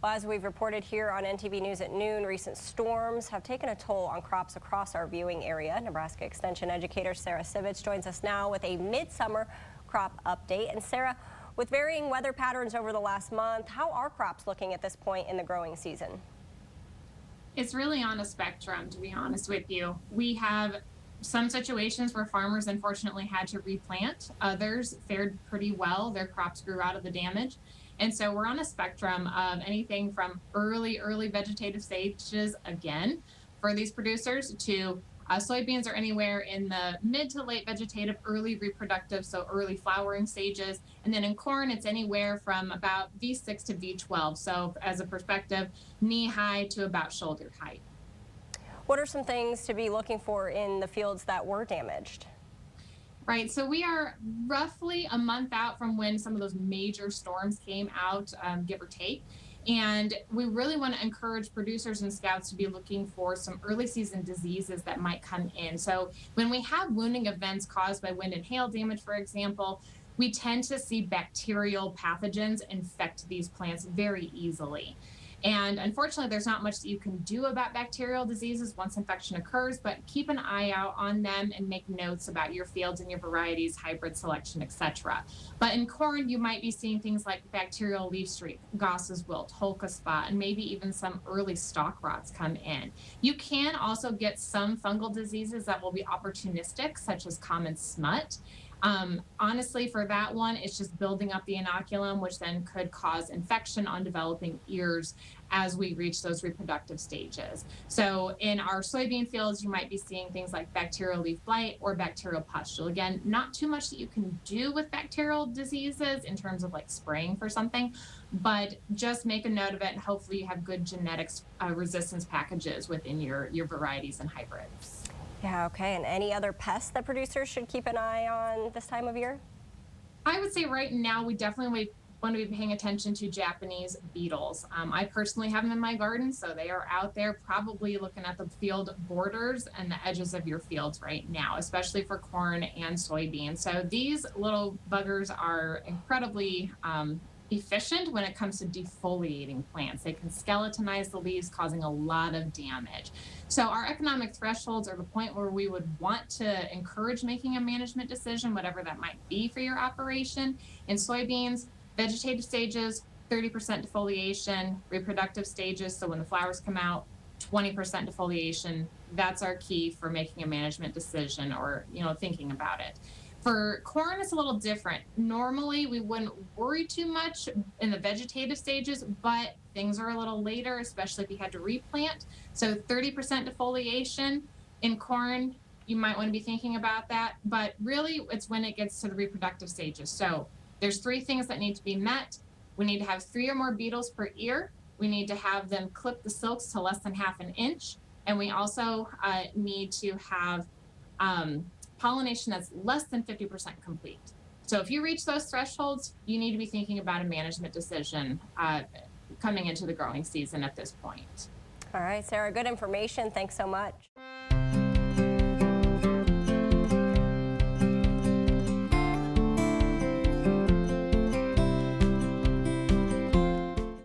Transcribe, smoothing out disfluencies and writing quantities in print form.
Well, as we've reported here on NTV News at noon, recent storms have taken a toll on crops across our viewing area. Nebraska Extension educator Sara Sivits joins us now with a midsummer crop update. And Sara, with varying weather patterns over the last month, how are crops looking at this point in the growing season? It's really on a spectrum, to be honest with you. We have some situations where farmers unfortunately had to replant. Others fared pretty well. Their crops grew out of the damage. And so we're on a spectrum of anything from early vegetative stages, again, for these producers to soybeans are anywhere in the mid to late vegetative, early reproductive, so early flowering stages. And then in corn, it's anywhere from about V6 to V12. So as a perspective, knee high to about shoulder height. What are some things to be looking for in the fields that were damaged? Right, so we are roughly a month out from when some of those major storms came out, give or take. And we really want to encourage producers and scouts to be looking for some early season diseases that might come in. So when we have wounding events caused by wind and hail damage, for example, we tend to see bacterial pathogens infect these plants very easily. And unfortunately, there's not much that you can do about bacterial diseases once infection occurs, but keep an eye out on them and make notes about your fields and your varieties, hybrid selection, etc. But in corn, you might be seeing things like bacterial leaf streak, Goss's wilt, Holka spot, and maybe even some early stalk rots come in. You can also get some fungal diseases that will be opportunistic, such as common smut. Honestly, for that one, it's just building up the inoculum, which then could cause infection on developing ears as we reach those reproductive stages. So in our soybean fields, you might be seeing things like bacterial leaf blight or bacterial pustule. Again, not too much that you can do with bacterial diseases in terms of like spraying for something, but just make a note of it and hopefully you have good genetics resistance packages within your varieties and hybrids. Yeah, okay. And any other pests that producers should keep an eye on this time of year? I would say right now we definitely want to be paying attention to Japanese beetles. I personally have them in my garden, so they are out there probably looking at the field borders and the edges of your fields right now, especially for corn and soybeans. So these little buggers are incredibly efficient when it comes to defoliating plants. They can skeletonize the leaves, causing a lot of damage. So our economic thresholds are the point where we would want to encourage making a management decision, whatever that might be for your operation. In soybeans, vegetative stages, 30% defoliation, reproductive stages, so when the flowers come out, 20% defoliation. That's our key for making a management decision or, thinking about it. For corn, it's a little different. Normally, we wouldn't worry too much in the vegetative stages, but things are a little later, especially if you had to replant. So 30% defoliation in corn, you might want to be thinking about that. But really, it's when it gets to the reproductive stages. So there's 3 things that need to be met. We need to have 3 or more beetles per ear. We need to have them clip the silks to less than ½ an inch. And we also need to have pollination that's less than 50% complete. So if you reach those thresholds, you need to be thinking about a management decision coming into the growing season at this point. All right, Sara, good information. Thanks so much.